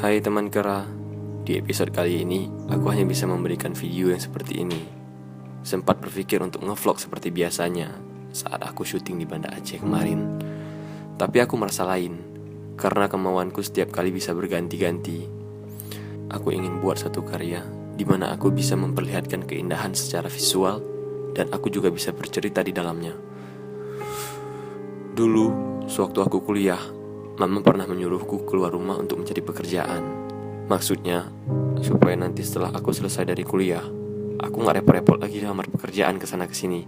Hai teman kera, di episode kali ini aku hanya bisa memberikan video yang seperti ini. Sempat berpikir untuk ngevlog seperti biasanya saat aku syuting di Banda Aceh kemarin. Tapi aku merasa lain, karena kemauanku setiap kali bisa berganti-ganti. Aku ingin buat satu karya di mana aku bisa memperlihatkan keindahan secara visual dan aku juga bisa bercerita di dalamnya. Dulu, sewaktu aku kuliah, Mama pernah menyuruhku keluar rumah untuk mencari pekerjaan. Maksudnya, supaya nanti setelah aku selesai dari kuliah, aku gak repot-repot lagi lamar pekerjaan kesana-kesini.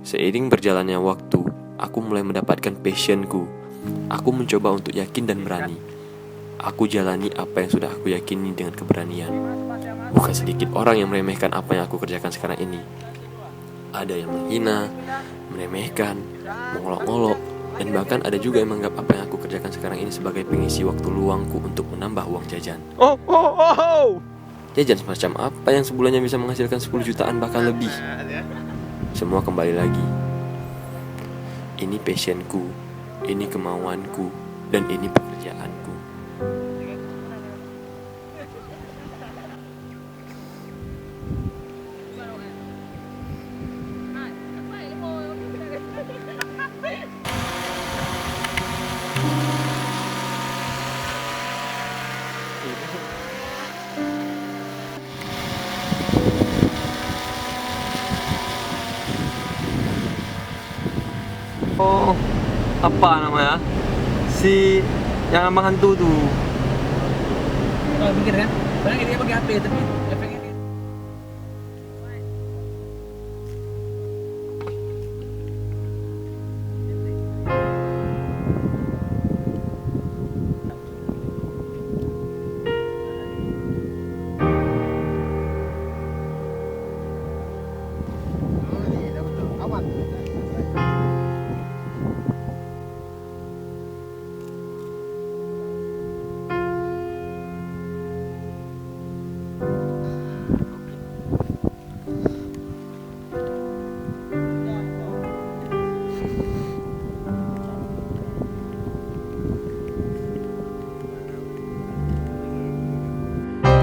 Seiring berjalannya waktu, aku mulai mendapatkan passionku. Aku mencoba untuk yakin dan berani. Aku jalani apa yang sudah aku yakini dengan keberanian. Bukan sedikit orang yang meremehkan apa yang aku kerjakan sekarang ini. Ada yang menghina, meremehkan, mengolok-olok, dan bahkan ada juga yang menganggap apa yang aku kerjakan sekarang ini sebagai pengisi waktu luangku untuk menambah uang jajan. Jajan semacam apa yang sebulannya bisa menghasilkan 10 jutaan bahkan lebih. Semua kembali lagi. Ini passionku, ini kemauanku, dan ini pekerjaanku. Oh, apa namanya? Si yang abang hantu tuh. Oh, mikir kan? Padahal dia pakai HP tapi efeknya dia.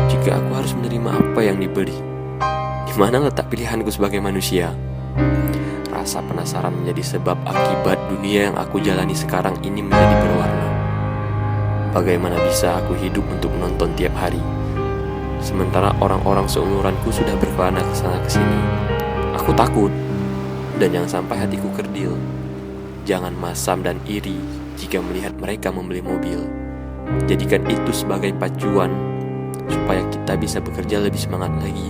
Jika aku harus menerima apa yang diberi, di mana letak pilihanku sebagai manusia? Rasa penasaran menjadi sebab akibat dunia yang aku jalani sekarang ini menjadi berwarna. Bagaimana bisa aku hidup untuk menonton tiap hari, sementara orang-orang seumuranku sudah berkelana kesana kesini? Aku takut, dan jangan sampai hatiku kerdil. Jangan masam dan iri jika melihat mereka membeli mobil. Jadikan itu sebagai pacuan supaya kita bisa bekerja lebih semangat lagi.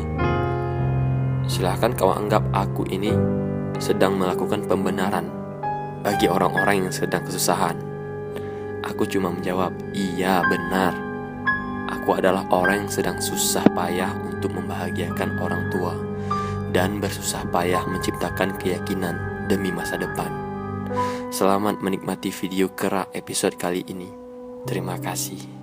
Silahkan kau anggap aku ini sedang melakukan pembenaran bagi orang-orang yang sedang kesusahan. Aku cuma menjawab, iya benar. Aku adalah orang yang sedang susah payah untuk membahagiakan orang tua dan bersusah payah menciptakan keyakinan demi masa depan. Selamat menikmati video Kera episode kali ini. Terima kasih.